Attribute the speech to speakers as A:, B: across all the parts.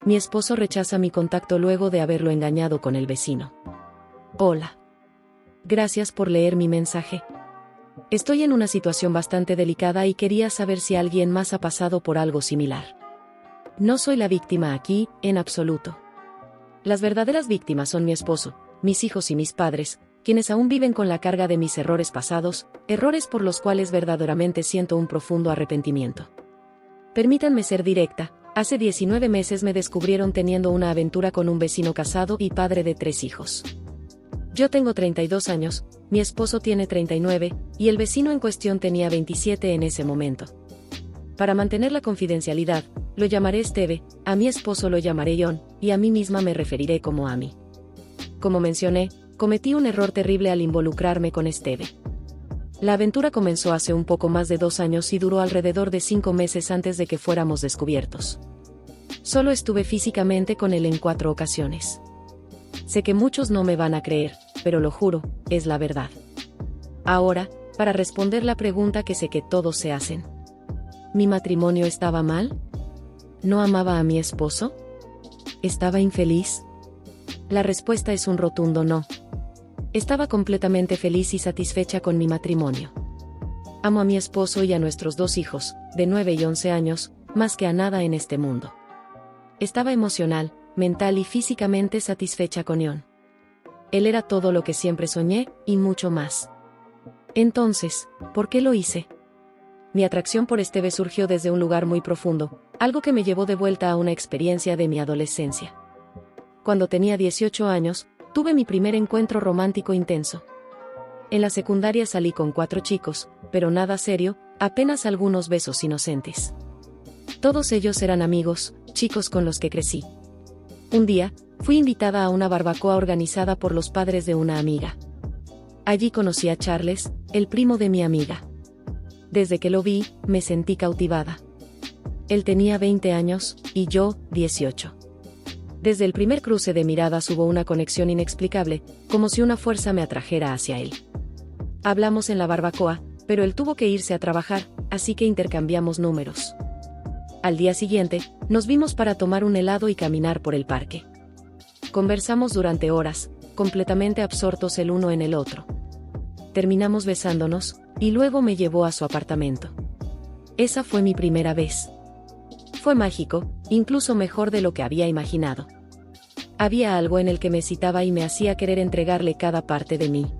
A: Mi esposo rechaza mi contacto luego de haberlo engañado con el vecino. Hola. Gracias por leer mi mensaje. Estoy en una situación bastante delicada y quería saber si alguien más ha pasado por algo similar. No soy la víctima aquí, en absoluto. Las verdaderas víctimas son mi esposo, mis hijos y mis padres, quienes aún viven con la carga de mis errores pasados, errores por los cuales verdaderamente siento un profundo arrepentimiento. Permítanme ser directa, hace 19 meses me descubrieron teniendo una aventura con un vecino casado y padre de 3 hijos. Yo tengo 32 años, mi esposo tiene 39, y el vecino en cuestión tenía 27 en ese momento. Para mantener la confidencialidad, lo llamaré Esteve, a mi esposo lo llamaré John, y a mí misma me referiré como Amy. Como mencioné, cometí un error terrible al involucrarme con Esteve. La aventura comenzó hace un poco más de 2 años y duró alrededor de 5 meses antes de que fuéramos descubiertos. Solo estuve físicamente con él en 4 ocasiones. Sé que muchos no me van a creer, pero lo juro, es la verdad. Ahora, para responder la pregunta que sé que todos se hacen. ¿Mi matrimonio estaba mal? ¿No amaba a mi esposo? ¿Estaba infeliz? La respuesta es un rotundo no. Estaba completamente feliz y satisfecha con mi matrimonio. Amo a mi esposo y a nuestros 2 hijos, de 9 y 11 años, más que a nada en este mundo. Estaba emocional, mental y físicamente satisfecha con John. Él era todo lo que siempre soñé, y mucho más. Entonces, ¿por qué lo hice? Mi atracción por Esteve surgió desde un lugar muy profundo, algo que me llevó de vuelta a una experiencia de mi adolescencia. Cuando tenía 18 años, tuve mi primer encuentro romántico intenso. En la secundaria salí con 4 chicos, pero nada serio, apenas algunos besos inocentes. Todos ellos eran amigos, chicos con los que crecí. Un día, fui invitada a una barbacoa organizada por los padres de una amiga. Allí conocí a Charles, el primo de mi amiga. Desde que lo vi, me sentí cautivada. Él tenía 20 años, y yo, 18. Desde el primer cruce de miradas hubo una conexión inexplicable, como si una fuerza me atrajera hacia él. Hablamos en la barbacoa, pero él tuvo que irse a trabajar, así que intercambiamos números. Al día siguiente, nos vimos para tomar un helado y caminar por el parque. Conversamos durante horas, completamente absortos el uno en el otro. Terminamos besándonos, y luego me llevó a su apartamento. Esa fue mi primera vez. Fue mágico, incluso mejor de lo que había imaginado. Había algo en el que me excitaba y me hacía querer entregarle cada parte de mí.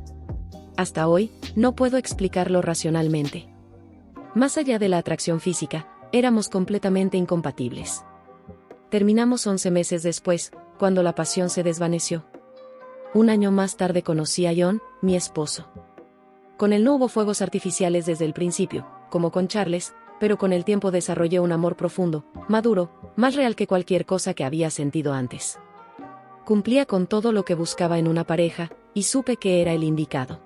A: Hasta hoy, no puedo explicarlo racionalmente. Más allá de la atracción física, éramos completamente incompatibles. Terminamos 11 meses después, cuando la pasión se desvaneció. Un año más tarde conocí a John, mi esposo. Con él no hubo fuegos artificiales desde el principio, como con Charles, pero con el tiempo desarrollé un amor profundo, maduro, más real que cualquier cosa que había sentido antes. Cumplía con todo lo que buscaba en una pareja, y supe que era el indicado.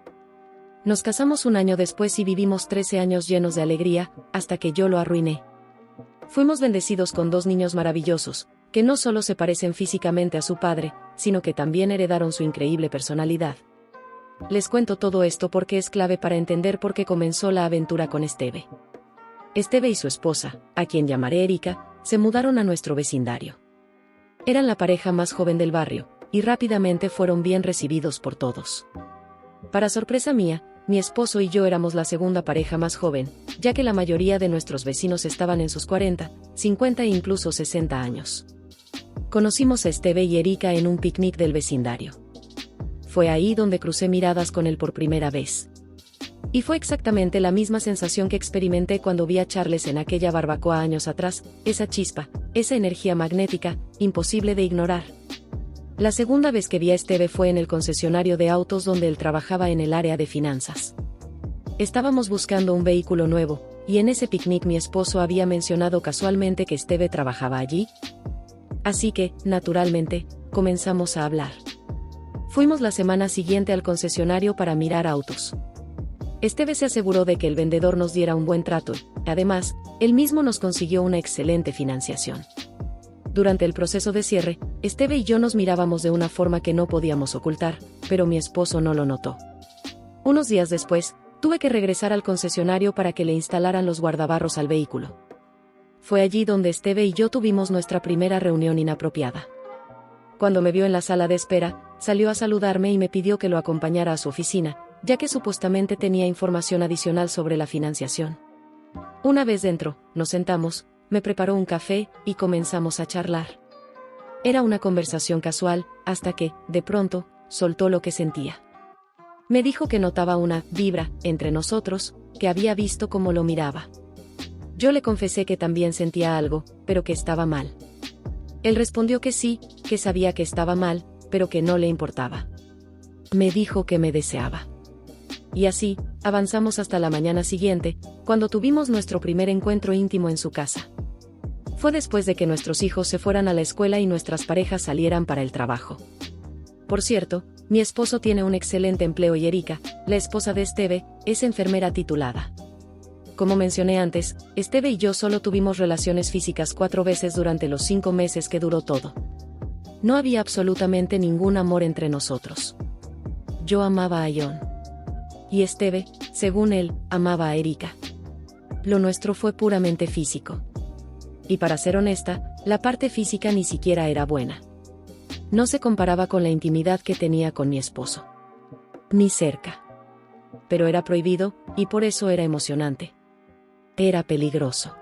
A: Nos casamos un año después y vivimos 13 años llenos de alegría, hasta que yo lo arruiné. Fuimos bendecidos con 2 niños maravillosos, que no solo se parecen físicamente a su padre, sino que también heredaron su increíble personalidad. Les cuento todo esto porque es clave para entender por qué comenzó la aventura con Esteve. Esteve y su esposa, a quien llamaré Erika, se mudaron a nuestro vecindario. Eran la pareja más joven del barrio, y rápidamente fueron bien recibidos por todos. Para sorpresa mía, mi esposo y yo éramos la segunda pareja más joven, ya que la mayoría de nuestros vecinos estaban en sus 40, 50 e incluso 60 años. Conocimos a Esteve y Erika en un picnic del vecindario. Fue ahí donde crucé miradas con él por primera vez. Y fue exactamente la misma sensación que experimenté cuando vi a Charles en aquella barbacoa años atrás, esa chispa, esa energía magnética, imposible de ignorar. La segunda vez que vi a Esteve fue en el concesionario de autos donde él trabajaba en el área de finanzas. Estábamos buscando un vehículo nuevo, y en ese picnic mi esposo había mencionado casualmente que Esteve trabajaba allí. Así que, naturalmente, comenzamos a hablar. Fuimos la semana siguiente al concesionario para mirar autos. Esteve se aseguró de que el vendedor nos diera un buen trato, y, además, él mismo nos consiguió una excelente financiación. Durante el proceso de cierre, Esteve y yo nos mirábamos de una forma que no podíamos ocultar, pero mi esposo no lo notó. Unos días después, tuve que regresar al concesionario para que le instalaran los guardabarros al vehículo. fue allí donde Esteve y yo tuvimos nuestra primera reunión inapropiada. Cuando me vio en la sala de espera, salió a saludarme y me pidió que lo acompañara a su oficina, ya que supuestamente tenía información adicional sobre la financiación. Una vez dentro, nos sentamos, me preparó un café y comenzamos a charlar. Era una conversación casual, hasta que, de pronto, soltó lo que sentía. Me dijo que notaba una vibra entre nosotros, que había visto cómo lo miraba. Yo le confesé que también sentía algo, pero que estaba mal. Él respondió que sí, que sabía que estaba mal, pero que no le importaba. Me dijo que me deseaba. Y así, avanzamos hasta la mañana siguiente, cuando tuvimos nuestro primer encuentro íntimo en su casa. Fue después de que nuestros hijos se fueran a la escuela y nuestras parejas salieran para el trabajo. Por cierto, mi esposo tiene un excelente empleo y Erika, la esposa de Esteve, es enfermera titulada. Como mencioné antes, Esteve y yo solo tuvimos relaciones físicas 4 veces durante los 5 meses que duró todo. No había absolutamente ningún amor entre nosotros. Yo amaba a John. Y Esteve, según él, amaba a Erika. Lo nuestro fue puramente físico. Y para ser honesta, la parte física ni siquiera era buena. No se comparaba con la intimidad que tenía con mi esposo. Ni cerca. Pero era prohibido, y por eso era emocionante. Era peligroso.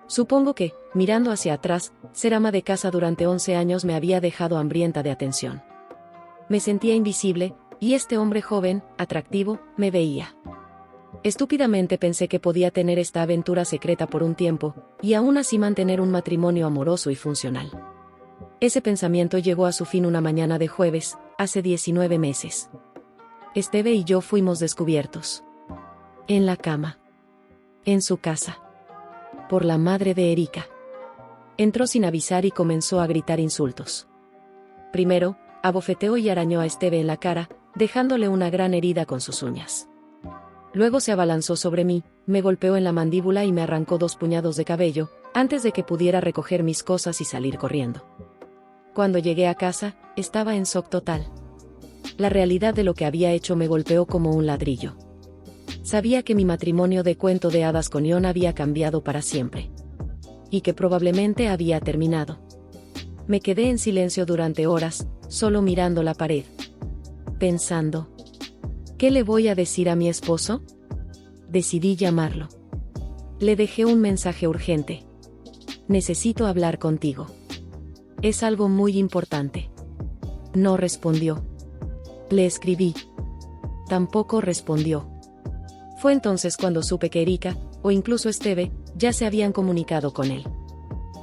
A: Supongo que, mirando hacia atrás, ser ama de casa durante 11 años me había dejado hambrienta de atención. Me sentía invisible, y este hombre joven, atractivo, me veía. Estúpidamente pensé que podía tener esta aventura secreta por un tiempo, y aún así mantener un matrimonio amoroso y funcional. Ese pensamiento llegó a su fin una mañana de jueves, hace 19 meses. Esteve y yo fuimos descubiertos. En la cama. En su casa. Por la madre de Erika. Entró sin avisar y comenzó a gritar insultos. Primero, abofeteó y arañó a Esteve en la cara, dejándole una gran herida con sus uñas. Luego se abalanzó sobre mí, me golpeó en la mandíbula y me arrancó 2 puñados de cabello, antes de que pudiera recoger mis cosas y salir corriendo. Cuando llegué a casa, estaba en shock total. La realidad de lo que había hecho me golpeó como un ladrillo. Sabía que mi matrimonio de cuento de hadas con John había cambiado para siempre. Y que probablemente había terminado. Me quedé en silencio durante horas, solo mirando la pared. Pensando. ¿Qué le voy a decir a mi esposo? Decidí llamarlo. Le dejé un mensaje urgente. Necesito hablar contigo. Es algo muy importante. No respondió. Le escribí. Tampoco respondió. Fue entonces cuando supe que Erika, o incluso Esteve, ya se habían comunicado con él.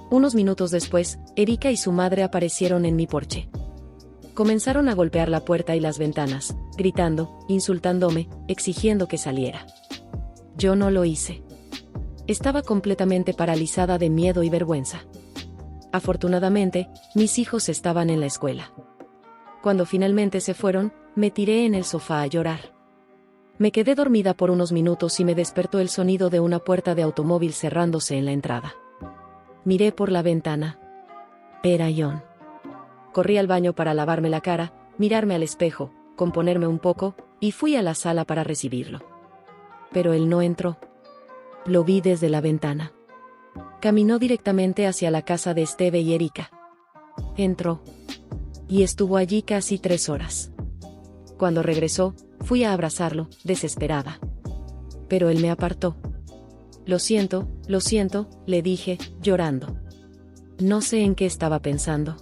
A: Unos minutos después, Erika y su madre aparecieron en mi porche. Comenzaron a golpear la puerta y las ventanas, gritando, insultándome, exigiendo que saliera. Yo no lo hice. Estaba completamente paralizada de miedo y vergüenza. Afortunadamente, mis hijos estaban en la escuela. Cuando finalmente se fueron, me tiré en el sofá a llorar. Me quedé dormida por unos minutos y me despertó el sonido de una puerta de automóvil cerrándose en la entrada. Miré por la ventana. Era John. Corrí al baño para lavarme la cara, mirarme al espejo, componerme un poco, y fui a la sala para recibirlo. Pero él no entró. Lo vi desde la ventana. Caminó directamente hacia la casa de Esteve y Erika. Entró. Y estuvo allí casi 3 horas. Cuando regresó, fui a abrazarlo, desesperada. Pero él me apartó. Lo siento, le dije, llorando. No sé en qué estaba pensando.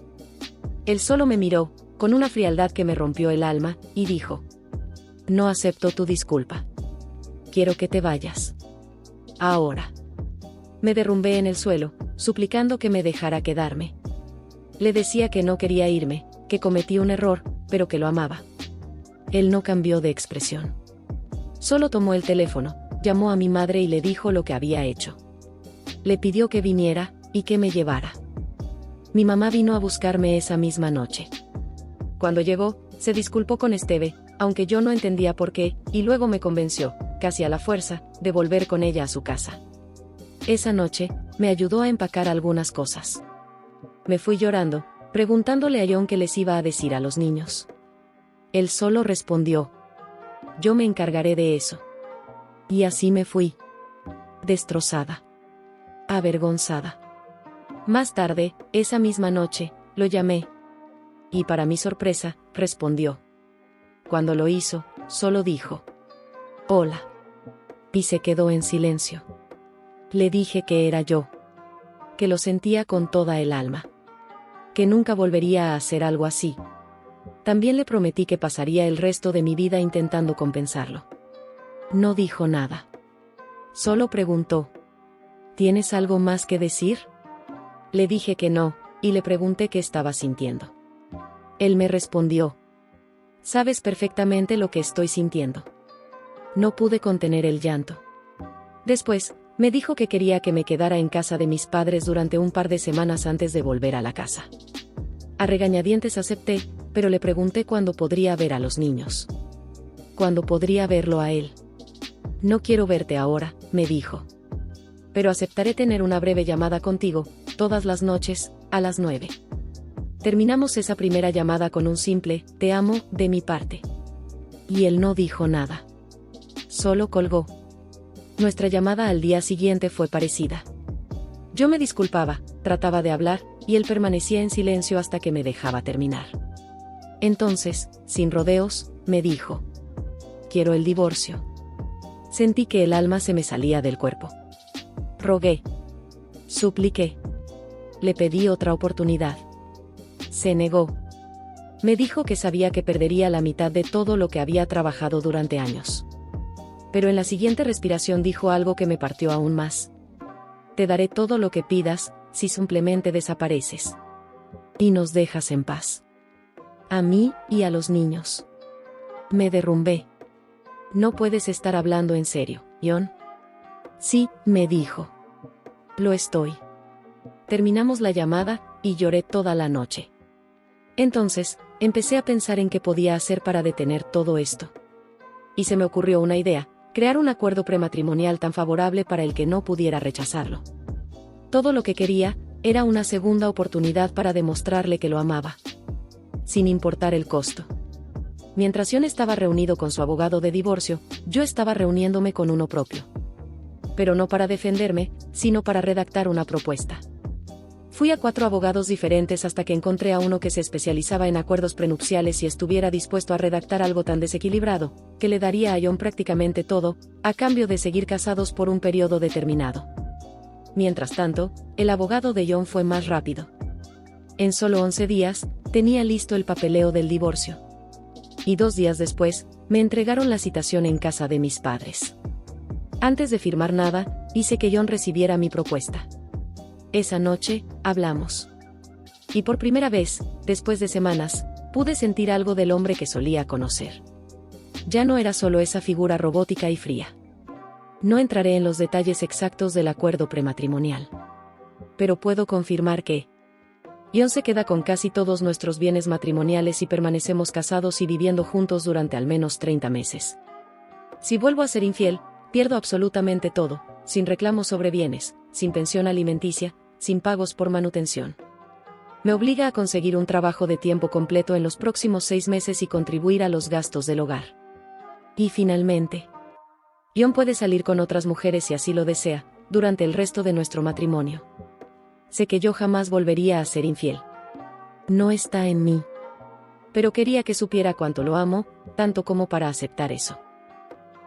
A: Él solo me miró, con una frialdad que me rompió el alma, y dijo: no acepto tu disculpa. Quiero que te vayas. Ahora. Me derrumbé en el suelo, suplicando que me dejara quedarme. Le decía que no quería irme, que cometí un error, pero que lo amaba. Él no cambió de expresión. Solo tomó el teléfono, llamó a mi madre y le dijo lo que había hecho. Le pidió que viniera, y que me llevara. Mi mamá vino a buscarme esa misma noche. Cuando llegó, se disculpó con Esteve, aunque yo no entendía por qué, y luego me convenció, casi a la fuerza, de volver con ella a su casa. Esa noche, me ayudó a empacar algunas cosas. Me fui llorando, preguntándole a John qué les iba a decir a los niños. Él solo respondió: yo me encargaré de eso. Y así me fui. Destrozada. avergonzada. Más tarde, esa misma noche, lo llamé. Y para mi sorpresa, respondió. Cuando lo hizo, solo dijo: «Hola». Y se quedó en silencio. Le dije que era yo. Que lo sentía con toda el alma. Que nunca volvería a hacer algo así. También le prometí que pasaría el resto de mi vida intentando compensarlo. No dijo nada. Solo preguntó: «¿Tienes algo más que decir?». Le dije que no, y le pregunté qué estaba sintiendo. Él me respondió: «Sabes perfectamente lo que estoy sintiendo». No pude contener el llanto. Después, me dijo que quería que me quedara en casa de mis padres durante un par de semanas antes de volver a la casa. A regañadientes acepté, pero le pregunté cuándo podría ver a los niños. ¿Cuándo podría verlo a él? «No quiero verte ahora», me dijo. «Pero aceptaré tener una breve llamada contigo, todas las noches, a las 9». Terminamos esa primera llamada con un simple «te amo» de mi parte. Y él no dijo nada. Solo colgó. Nuestra llamada al día siguiente fue parecida. Yo me disculpaba, trataba de hablar, y él permanecía en silencio hasta que me dejaba terminar. Entonces, sin rodeos, me dijo: «Quiero el divorcio». Sentí que el alma se me salía del cuerpo. Rogué. Supliqué. Le pedí otra oportunidad. Se negó. Me dijo que sabía que perdería la mitad de todo lo que había trabajado durante años. Pero en la siguiente respiración dijo algo que me partió aún más. «Te daré todo lo que pidas, si simplemente desapareces. Y nos dejas en paz. A mí y a los niños». Me derrumbé. «No puedes estar hablando en serio, John». «Sí», me dijo. «Lo estoy». Terminamos la llamada, y lloré toda la noche. Entonces, empecé a pensar en qué podía hacer para detener todo esto. Y se me ocurrió una idea: crear un acuerdo prematrimonial tan favorable para el que no pudiera rechazarlo. Todo lo que quería era una segunda oportunidad para demostrarle que lo amaba. Sin importar el costo. Mientras John estaba reunido con su abogado de divorcio, yo estaba reuniéndome con uno propio. Pero no para defenderme, sino para redactar una propuesta. Fui a 4 abogados diferentes hasta que encontré a uno que se especializaba en acuerdos prenupciales y estuviera dispuesto a redactar algo tan desequilibrado, que le daría a John prácticamente todo, a cambio de seguir casados por un periodo determinado. Mientras tanto, el abogado de John fue más rápido. En solo 11 días, tenía listo el papeleo del divorcio. Y 2 días después, me entregaron la citación en casa de mis padres. Antes de firmar nada, hice que John recibiera mi propuesta. Esa noche, hablamos. Y por primera vez, después de semanas, pude sentir algo del hombre que solía conocer. Ya no era solo esa figura robótica y fría. No entraré en los detalles exactos del acuerdo prematrimonial. Pero puedo confirmar que John se queda con casi todos nuestros bienes matrimoniales y permanecemos casados y viviendo juntos durante al menos 30 meses. Si vuelvo a ser infiel, pierdo absolutamente todo, sin reclamos sobre bienes, sin pensión alimenticia, sin pagos por manutención. Me obliga a conseguir un trabajo de tiempo completo en los próximos 6 meses y contribuir a los gastos del hogar. Y finalmente, John puede salir con otras mujeres si así lo desea, durante el resto de nuestro matrimonio. Sé que yo jamás volvería a ser infiel. No está en mí. Pero quería que supiera cuánto lo amo, tanto como para aceptar eso.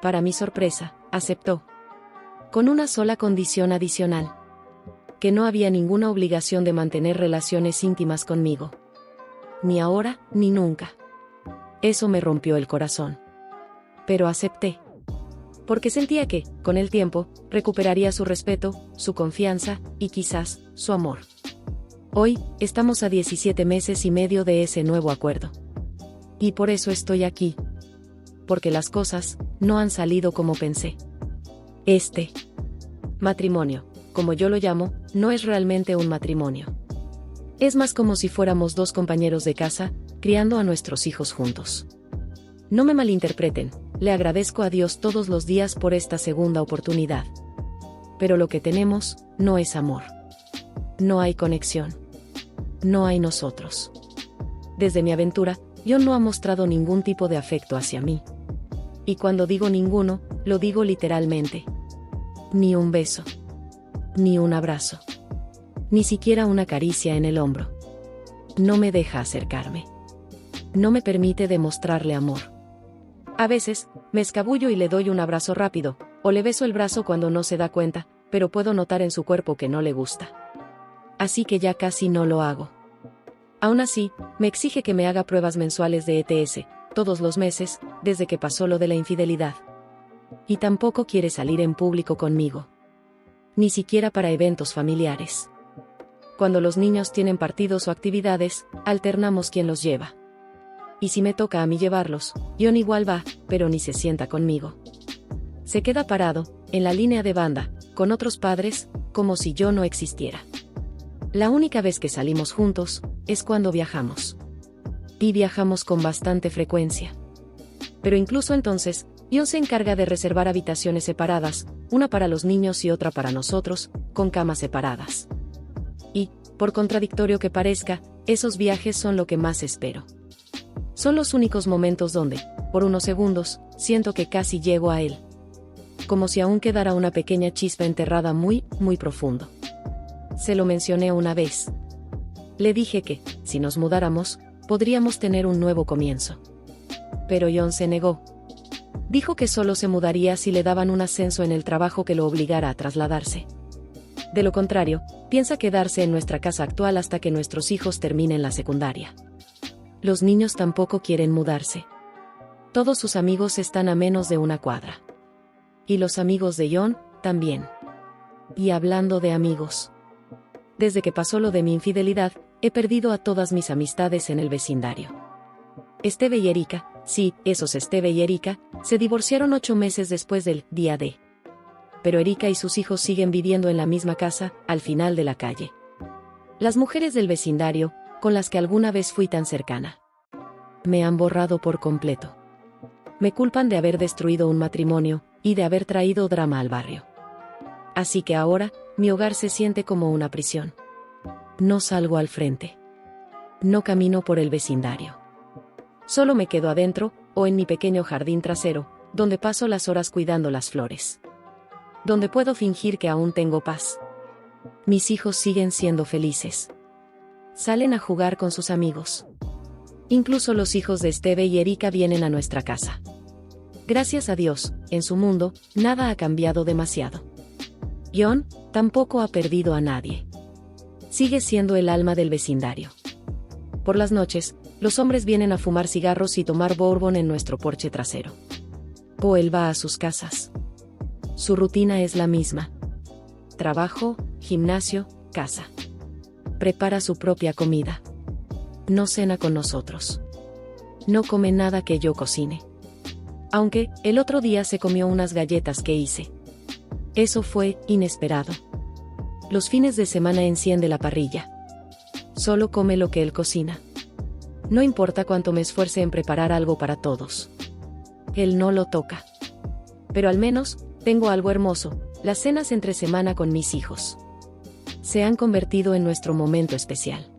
A: Para mi sorpresa, aceptó. Con una sola condición adicional. Que no había ninguna obligación de mantener relaciones íntimas conmigo. Ni ahora, ni nunca. Eso me rompió el corazón. Pero acepté. Porque sentía que, con el tiempo, recuperaría su respeto, su confianza, y quizás, su amor. Hoy, estamos a 17 meses y medio de ese nuevo acuerdo. Y por eso estoy aquí. Porque las cosas, no han salido como pensé. Este matrimonio, como yo lo llamo, no es realmente un matrimonio. Es más como si fuéramos 2 compañeros de casa, criando a nuestros hijos juntos. No me malinterpreten, le agradezco a Dios todos los días por esta segunda oportunidad. Pero lo que tenemos, no es amor. No hay conexión. No hay nosotros. Desde mi aventura, John no ha mostrado ningún tipo de afecto hacia mí. Y cuando digo ninguno, lo digo literalmente. Ni un beso. Ni un abrazo. Ni siquiera una caricia en el hombro. No me deja acercarme. No me permite demostrarle amor. A veces, me escabullo y le doy un abrazo rápido, o le beso el brazo cuando no se da cuenta, pero puedo notar en su cuerpo que no le gusta. Así que ya casi no lo hago. Aún así, me exige que me haga pruebas mensuales de ETS, todos los meses, desde que pasó lo de la infidelidad. Y tampoco quiere salir en público conmigo. Ni siquiera para eventos familiares. Cuando los niños tienen partidos o actividades, alternamos quién los lleva. Y si me toca a mí llevarlos, John igual va, pero ni se sienta conmigo. Se queda parado, en la línea de banda, con otros padres, como si yo no existiera. La única vez que salimos juntos, es cuando viajamos. Y viajamos con bastante frecuencia. Pero incluso entonces, John se encarga de reservar habitaciones separadas, una para los niños y otra para nosotros, con camas separadas. Y, por contradictorio que parezca, esos viajes son lo que más espero. Son los únicos momentos donde, por unos segundos, siento que casi llego a él. Como si aún quedara una pequeña chispa enterrada muy, muy profundo. Se lo mencioné una vez. Le dije que, si nos mudáramos, podríamos tener un nuevo comienzo. Pero John se negó. Dijo que solo se mudaría si le daban un ascenso en el trabajo que lo obligara a trasladarse. De lo contrario, piensa quedarse en nuestra casa actual hasta que nuestros hijos terminen la secundaria. Los niños tampoco quieren mudarse. Todos sus amigos están a menos de una cuadra. Y los amigos de John, también. Y hablando de amigos. Desde que pasó lo de mi infidelidad, he perdido a todas mis amistades en el vecindario. Esteve y Erika, sí, esos Esteve y Erika, se divorciaron 8 meses después del día D. Pero Erika y sus hijos siguen viviendo en la misma casa, al final de la calle. Las mujeres del vecindario, con las que alguna vez fui tan cercana, me han borrado por completo. Me culpan de haber destruido un matrimonio, y de haber traído drama al barrio. Así que ahora, mi hogar se siente como una prisión. No salgo al frente. No camino por el vecindario. Solo me quedo adentro, o en mi pequeño jardín trasero, donde paso las horas cuidando las flores. Donde puedo fingir que aún tengo paz. Mis hijos siguen siendo felices. Salen a jugar con sus amigos. Incluso los hijos de Esteve y Erika vienen a nuestra casa. Gracias a Dios, en su mundo, nada ha cambiado demasiado. John, tampoco ha perdido a nadie. Sigue siendo el alma del vecindario. Por las noches, los hombres vienen a fumar cigarros y tomar bourbon en nuestro porche trasero. O él va a sus casas. Su rutina es la misma. Trabajo, gimnasio, casa. Prepara su propia comida. No cena con nosotros. No come nada que yo cocine. Aunque, el otro día se comió unas galletas que hice. Eso fue inesperado. Los fines de semana enciende la parrilla. Solo come lo que él cocina. No importa cuánto me esfuerce en preparar algo para todos. Él no lo toca. Pero al menos, tengo algo hermoso, las cenas entre semana con mis hijos. Se han convertido en nuestro momento especial.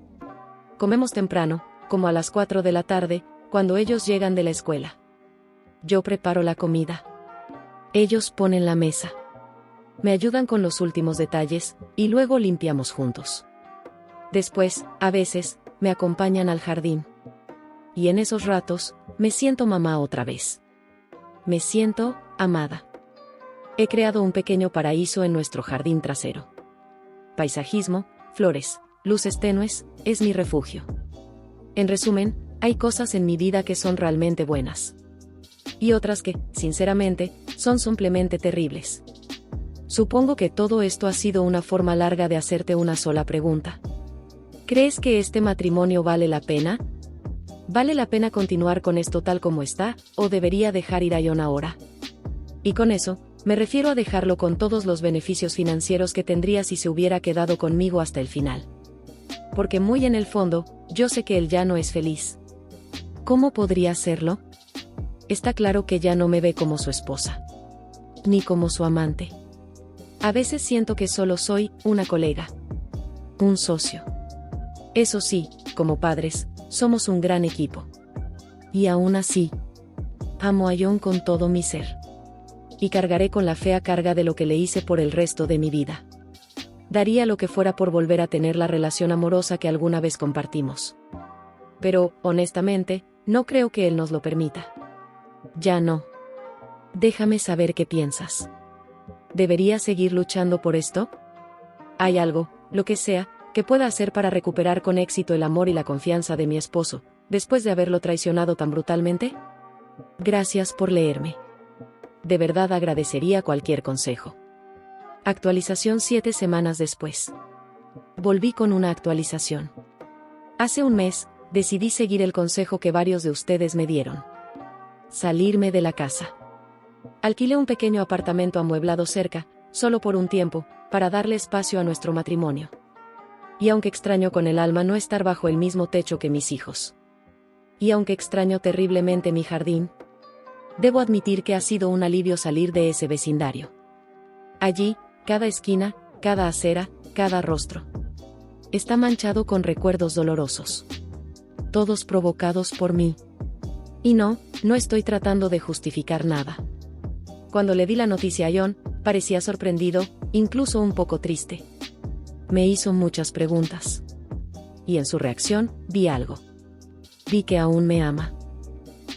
A: Comemos temprano, como a las 4 de la tarde, cuando ellos llegan de la escuela. Yo preparo la comida. Ellos ponen la mesa. Me ayudan con los últimos detalles, y luego limpiamos juntos. Después, a veces, me acompañan al jardín. Y en esos ratos, me siento mamá otra vez. Me siento amada. He creado un pequeño paraíso en nuestro jardín trasero. Paisajismo, flores, luces tenues, es mi refugio. En resumen, hay cosas en mi vida que son realmente buenas. Y otras que, sinceramente, son simplemente terribles. Supongo que todo esto ha sido una forma larga de hacerte una sola pregunta. ¿Crees que este matrimonio vale la pena? ¿Vale la pena continuar con esto tal como está, o debería dejar ir a John ahora? Y con eso, me refiero a dejarlo con todos los beneficios financieros que tendría si se hubiera quedado conmigo hasta el final. Porque muy en el fondo, yo sé que él ya no es feliz. ¿Cómo podría serlo? Está claro que ya no me ve como su esposa. Ni como su amante. A veces siento que solo soy una colega. Un socio. Eso sí, como padres, somos un gran equipo. Y aún así, amo a John con todo mi ser. Y cargaré con la fea carga de lo que le hice por el resto de mi vida. Daría lo que fuera por volver a tener la relación amorosa que alguna vez compartimos. Pero, honestamente, no creo que él nos lo permita. Ya no. Déjame saber qué piensas. ¿Debería seguir luchando por esto? ¿Hay algo, lo que sea, que pueda hacer para recuperar con éxito el amor y la confianza de mi esposo, después de haberlo traicionado tan brutalmente? Gracias por leerme. De verdad agradecería cualquier consejo. Actualización 7 semanas después. Volví con una actualización. Hace un mes, decidí seguir el consejo que varios de ustedes me dieron. Salirme de la casa. Alquilé un pequeño apartamento amueblado cerca, solo por un tiempo, para darle espacio a nuestro matrimonio. Y aunque extraño con el alma no estar bajo el mismo techo que mis hijos. Y aunque extraño terriblemente mi jardín, debo admitir que ha sido un alivio salir de ese vecindario. Allí, cada esquina, cada acera, cada rostro está manchado con recuerdos dolorosos. Todos provocados por mí. Y no estoy tratando de justificar nada. Cuando le di la noticia a John, parecía sorprendido, incluso un poco triste. Me hizo muchas preguntas. Y en su reacción, vi algo. Vi que aún me ama.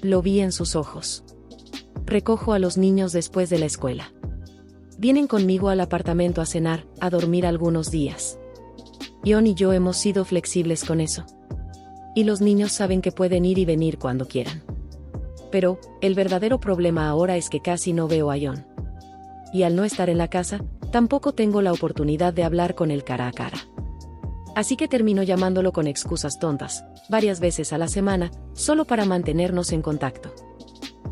A: Lo vi en sus ojos. Recojo a los niños después de la escuela. Vienen conmigo al apartamento a cenar, a dormir algunos días. John y yo hemos sido flexibles con eso. Y los niños saben que pueden ir y venir cuando quieran. Pero, el verdadero problema ahora es que casi no veo a John. Y al no estar en la casa, tampoco tengo la oportunidad de hablar con él cara a cara. Así que termino llamándolo con excusas tontas, varias veces a la semana, solo para mantenernos en contacto.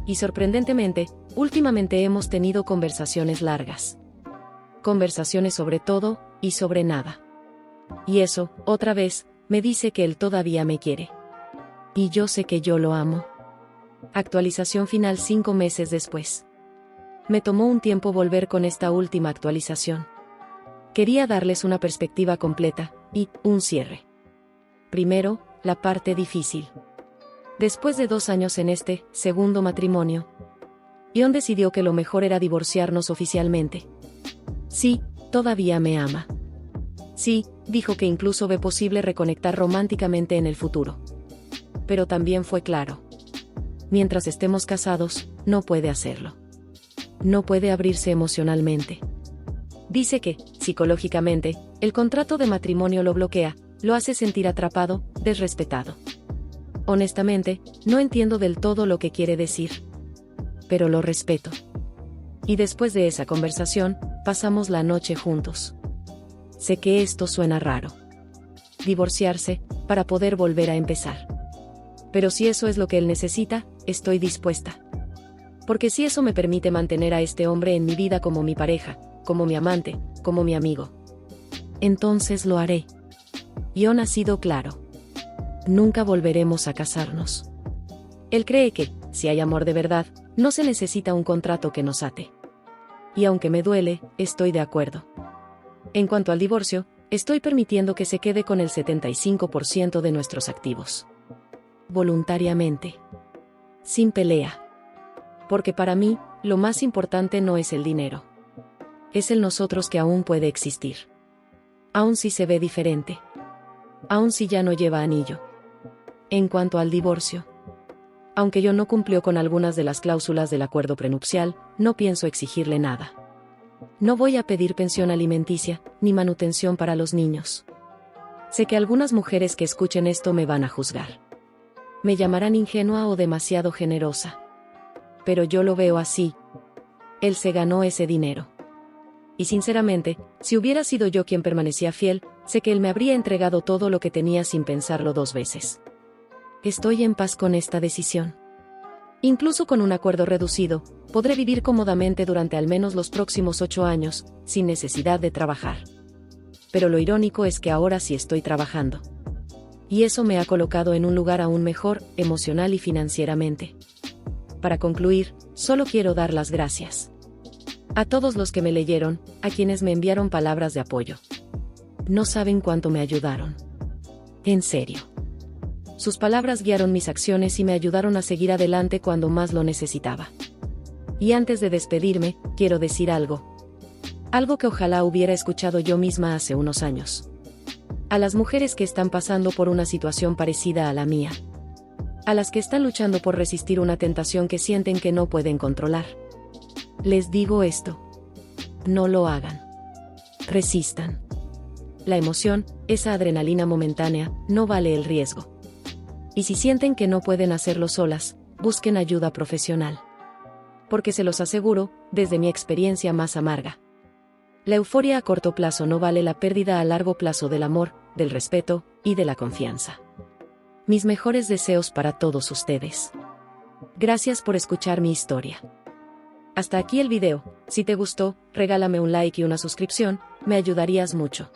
A: Y sorprendentemente, últimamente hemos tenido conversaciones largas. Conversaciones sobre todo, y sobre nada. Y eso, otra vez, me dice que él todavía me quiere. Y yo sé que yo lo amo. Actualización final 5 meses después. Me tomó un tiempo volver con esta última actualización. Quería darles una perspectiva completa, y un cierre. Primero, la parte difícil. Después de 2 años en este segundo matrimonio, John decidió que lo mejor era divorciarnos oficialmente. Sí, todavía me ama. Sí, dijo que incluso ve posible reconectar románticamente en el futuro. Pero también fue claro. Mientras estemos casados, no puede hacerlo. No puede abrirse emocionalmente. Dice que, psicológicamente, el contrato de matrimonio lo bloquea, lo hace sentir atrapado, desrespetado. Honestamente, no entiendo del todo lo que quiere decir. Pero lo respeto. Y después de esa conversación, pasamos la noche juntos. Sé que esto suena raro. Divorciarse, para poder volver a empezar. Pero si eso es lo que él necesita, estoy dispuesta. Porque si eso me permite mantener a este hombre en mi vida como mi pareja, como mi amante, como mi amigo, entonces lo haré. John ha sido claro. Nunca volveremos a casarnos. Él cree que, si hay amor de verdad, no se necesita un contrato que nos ate. Y aunque me duele, estoy de acuerdo. En cuanto al divorcio, estoy permitiendo que se quede con el 75% de nuestros activos. Voluntariamente. Sin pelea. Porque para mí, lo más importante no es el dinero. Es el nosotros que aún puede existir. Aún si se ve diferente. Aún si ya no lleva anillo. En cuanto al divorcio. Aunque yo no cumplió con algunas de las cláusulas del acuerdo prenupcial, no pienso exigirle nada. No voy a pedir pensión alimenticia, ni manutención para los niños. Sé que algunas mujeres que escuchen esto me van a juzgar. Me llamarán ingenua o demasiado generosa. Pero yo lo veo así. Él se ganó ese dinero. Y sinceramente, si hubiera sido yo quien permanecía fiel, sé que él me habría entregado todo lo que tenía sin pensarlo 2 veces. Estoy en paz con esta decisión. Incluso con un acuerdo reducido, podré vivir cómodamente durante al menos los próximos 8 años, sin necesidad de trabajar. Pero lo irónico es que ahora sí estoy trabajando. Y eso me ha colocado en un lugar aún mejor, emocional y financieramente. Para concluir, solo quiero dar las gracias. A todos los que me leyeron, a quienes me enviaron palabras de apoyo. No saben cuánto me ayudaron. En serio. Sus palabras guiaron mis acciones y me ayudaron a seguir adelante cuando más lo necesitaba. Y antes de despedirme, quiero decir algo. Algo que ojalá hubiera escuchado yo misma hace unos años. A las mujeres que están pasando por una situación parecida a la mía. A las que están luchando por resistir una tentación que sienten que no pueden controlar. Les digo esto. No lo hagan. Resistan. La emoción, esa adrenalina momentánea, no vale el riesgo. Y si sienten que no pueden hacerlo solas, busquen ayuda profesional. Porque se los aseguro, desde mi experiencia más amarga. La euforia a corto plazo no vale la pérdida a largo plazo del amor, del respeto y de la confianza. Mis mejores deseos para todos ustedes. Gracias por escuchar mi historia. Hasta aquí el video. Si te gustó, regálame un like y una suscripción, me ayudarías mucho.